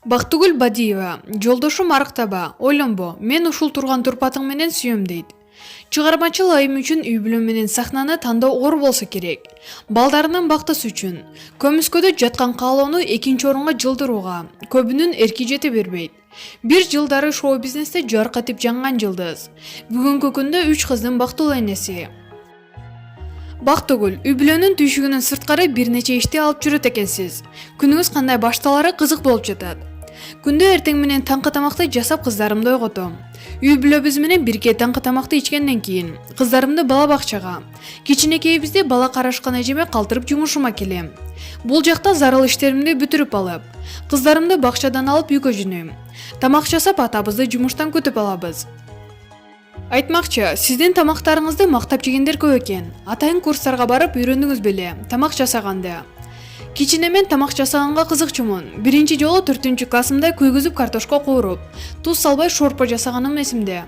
Бактыгүл Бадиева, жолдошум арыктаба, ойлонбо, мен ушул турган турпатың менен сүйөм дейт. Чыгармачыл айым үчүн үй бүлө менен сахнаны тандоо оор болсо керек. Балдарынын бактысы үчүн көмүскөдө жаткан каалоону экинчи орунга жылдырууга көбүнүн эрки жете бербейт. Бир жылдары шоу бизнесте жаркатып жанган жылдыз. Бүгүнкү күндө 3 кыздын бактылуу энеси. Бактыгүл, үй бүлөнүн түйшүгүнөн сырткары бир нече ишти алып жүрөт экенсиз. Күнүңүз кандай башталары кызык болуп жатат. Күндө эртең менен таңкы тамакты жасап кыздарымды ойготом. Үй бүлөбүз менен бирге таңкы тамакты ичкенден кийин кыздарымды бала бакчага, кичинекейибизди бала карашкан эжеме калтырып жумушума келем. Бул жакта зарыл иштеримди бүтүрүп алып, кыздарымды бакчадан алып үйгө жөнөйм. Тамак жасап атабызды жумуштан күтүп алабыз. Айтмакчы, сиздин тамактарыңызды мактап жегендер көп экен. Атайын курстарга барып үйрөндүңүз беле тамак жасаганды? Кичинемен тамак жасаганга кызыкчумун. Биринчи жолу 4-классымда күйгүзүп картошка кууруп, туз салбай шорпо жасаганым эсимде.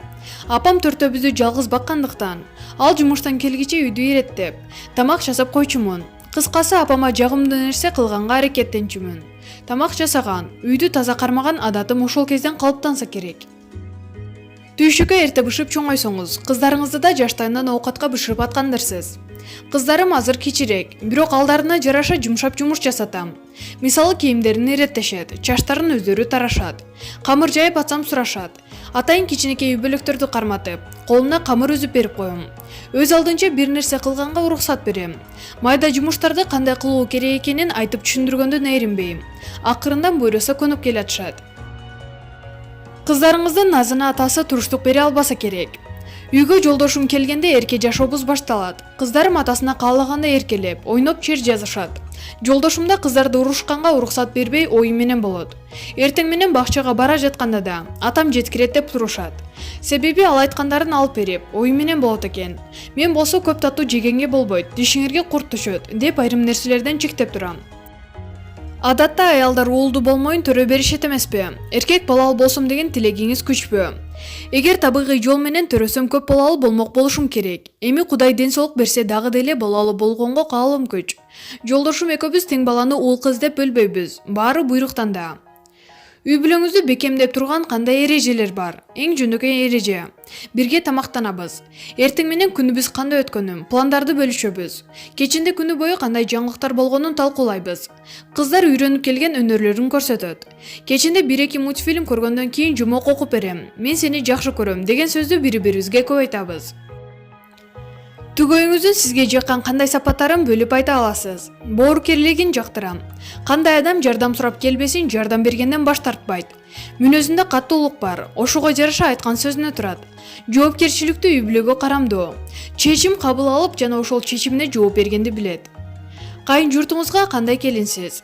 Апам төртөөбүздү жалгыз баккандыктан, ал жумуштан келгиче үйдү иреттеп, тамак жасап койчумун. Кыскасы апама жагымдуу нерсе кылганга аракеттенчүмүн. Тамак жасаган, үйдү таза кармаган адатым ошол кезден калыптанса керек. Түйшүккө эрте бышып чоңойсоңуз, кыздарыңызды да жаштайынан оокатка бышырып аткандырсыз. Кыздарым азыр кичирээк, бирок алдарына жараша жумшап жумуш жасатам. Мисалы кийимдерин иреттешет, чачтарын өздөрү тарашат. Камыр жайып атсам сурашат. Атайын кичинекей үй бөлөктөрдү карматып, колуна камыр үзүп берип коем. Өз алдынча бир нерсе кылганга уруксат берем. Майда жумуштарды кандай кылуу керек экенин айтып түшүндүргөндөн эринбейм. Акырындан буйруса көнүп келатышат. Кыздарыңыздын назына атасы туруштук бере албаса керек. Үйгө жолдошум келгенде эрке жашообуз башталат. Кыздарым атасына каалагандай эркелеп, ойноп чер жазышат. Жолдошумда кыздарды урушканга уруксат бербей ою менен болот. Эртең менен бакчага бара жатканда да атам жеткирет деп турушат. Себеби ал айткандарын алып берип, ою менен болот экен. Мен болсо көп таттуу жегенге болбойт, дишиңерге курт түшөт деп айрым нерселерден чектеп турам. Адатта аялдар уулду болмоюн төрө беришет эмеспи? Эркек балалы болсом деген тилегиңиз күчпү? Эгер табигый жол менен төрөсөм көп балалы болмок болушум керек. Эми Кудай ден соолук берсе дагы деле балалы болгонго каалоом күч. Жолдошум экөөбүз тең баланы уул кыз деп бөлбөйбүз. Баары буйруктан да. Үй бүлөңүздү бекемдеп турган кандай эрежелер бар? Эң жөнөкөй эреже. Бирге тамактанабыз. Эртең менен күнүбүз кандай өткөнүн, пландарды бөлүшөбүз. Кечинде күнү бою кандай жаңылыктар болгонун талкуулайбыз. Кыздар үйрөнүп келген өнөрлөрүн көрсөтөт. Кечинде 1-2 мультфильм көргөндөн кийин жумок окуп берем. Мен сени жакшы көрөм деген сөздү бири-бирибизге көп айтабыз. Түгөйүңүздүн сизге жаккан кандай сапаттарын бөлүп айта аласыз? Боорукерлигин жактырам. Кандай адам жардам сурап келбесин жардам бергенден баш тартпайт. Мүнөзүндө каттуулук бар, ошого жараша айткан сөзүнө турат. Жоопкерчиликтүү үй бүлөгө карамдуу. Чечим кабыл алып жана ошол чечимине жооп бергенди билет. Кайын журтуңузга кандай келинсиз?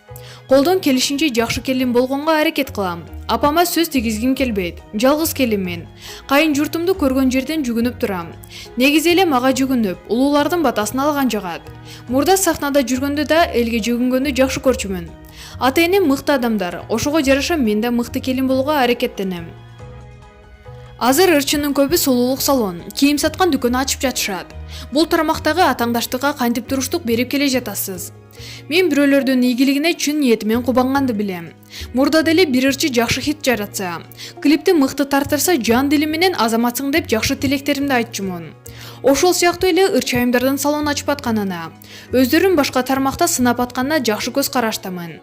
Колдон келишинче жакшы келин болгонго аракет кылам. Апама сөз тигизгим келбейт. Жалгыз келинмин. Кайын журтумду көргөн жерден жүгүнүп турам. Негизи эле мага жүгүнүп, улуулардын батасын алган жагат. Мурда сахнада жүргөндө да элге жүгүнгөндү жакшы көрчүмүн. Ата-энем мыкты адамдар, ошого жараша мен да мыкты келин болууга аракеттенем. Азыр ырчынын көбү сулуулук салон, кийим саткан дүкөн ачып жатышат. Бул тармактагы атаңдаштыкка кантип туруштук берип келе жатасыз? Мен бирөөлөрдүн ийгилигине чын ниетимен кубанганды билем. Мурда деле бир ырчы жакшы хит жаратса, клипти мыкты тартырса жан дили менен азаматсың деп жакшы тилектеримди айтчумун. Ошол сыяктуу эле ырчы айымдардын салон ачып атканына, өздөрүн башка тармакта сынап атканына жакшы көз караштамын.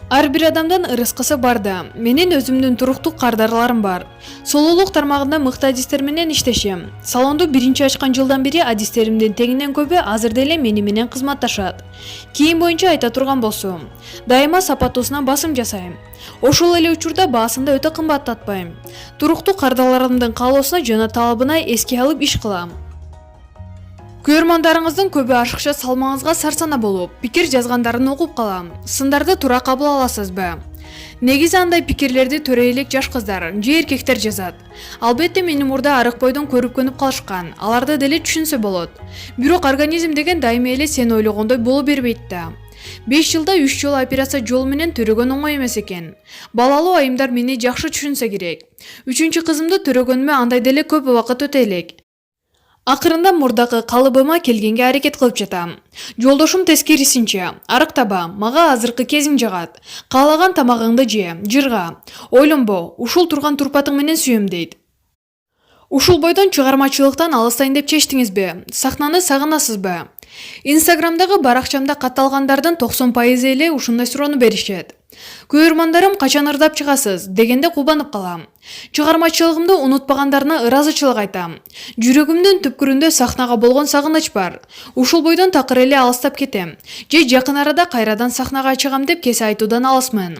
Ар бир адамдын ырыскысы бар да, менин өзүмдүн туруктук кардарларым бар. Сулуулук тармагында мыкты адистер менен иштешем. Салонду биринчи ачкан жылдан бери адистеримдин теңинен көбү азыр деле мени менен кызматташат. Кийим боюнча айта турган болсом, дайыма сапаттуусуна басым жасайм. Ошол эле учурда баасын да өтө кымбаттатпайм. Туруктук кардарларымдын каалоосуна жана талабына эске алып иш кылам. Көрмандарыңыздын көбү ашыкча салмаңызга сарсана болуп, пикир жазгандарын окуп калам. Сындарды туура кабыл аласызбы? Негизи андай пикирлерди төрө элек жаш кыздар же эркектер жазат. Албетте мени мурда арык бойдон көрүп көнүп калышкан, аларды деле түшүнсө болот. Бирок организм деген дайыма эле сен ойлогондой боло бербейт да. 5 жылда 3 жолу операция жол менен төрөгөн оңой эмес экен. Балалуу айымдар мени жакшы түшүнсө керек. 3-кызымды төрөгөнүмө андай деле көп убакыт өтө элек. Акырында мурдагы калыбыма келгенге аракет кылып жатам. Жолдошум тескерисинче, арык таба, мага азыркы кезиң жагат. Каалаган тамагыңды же, жырга. Ойлонбо, ушул турган турпатың менен сүйөм дейт. Ушул бойдон чыгармачылыктан алыстайын деп чечтиңизби? Сахнаны сагынасызбы? Инстаграмдагы баракчамда катталгандардын 90% эле ушундай суроону беришет. Көрөрмандарым качан ырдап чыгасыз дегенде кубанып калам. Чыгармачылыгымды унутпагандарына ыраазычылык айтам. Жүрөгүмдүн түпкүрүндө сахнага болгон сагыныч бар. Ушул бойдон такыр эле алыстап кетем. Же жакын арада кайрадан сахнага чыгам деп кесе айтуудан алысмын.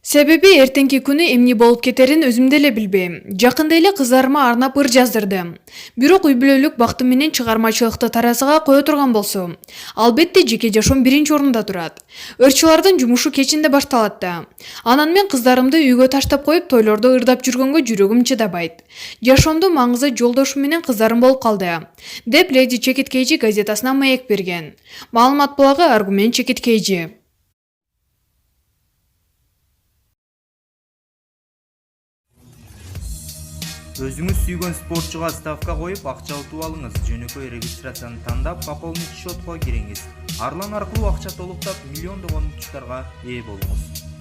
Себеби эртеңки күнү эмне болуп кетерин өзүм деле билбейм. Жакында эле кыздарыма арнап ыр жаздырдым. Бирок үй бүлөлүк бактым менен чыгармачылыкты таразыга кое турган болсом, албетте жеке жашоом биринчи орунда турат. Ырчылардын жумушу кечинде башталат да. Анан мен кыздарымды үйгө таштап коюп тойлордо ырдап жүргөнгө жүрөгүм чыдабайт. Жашоомдун маңызы жолдошум менен кыздарым болуп калды, деп Леди Чекиткейчи газетасына маек берген. Маалымат булагы Аргумент Чекиткейчи. Өзүңүз сүйгөн спортчуга ставка коюп акча утуп алыңыз. Жөнөкөй регистрацияны тандап, пополнить счетко кириңиз. Арлан аркылуу акча толуктап, миллиондогон утуштарга ээ болуңуз.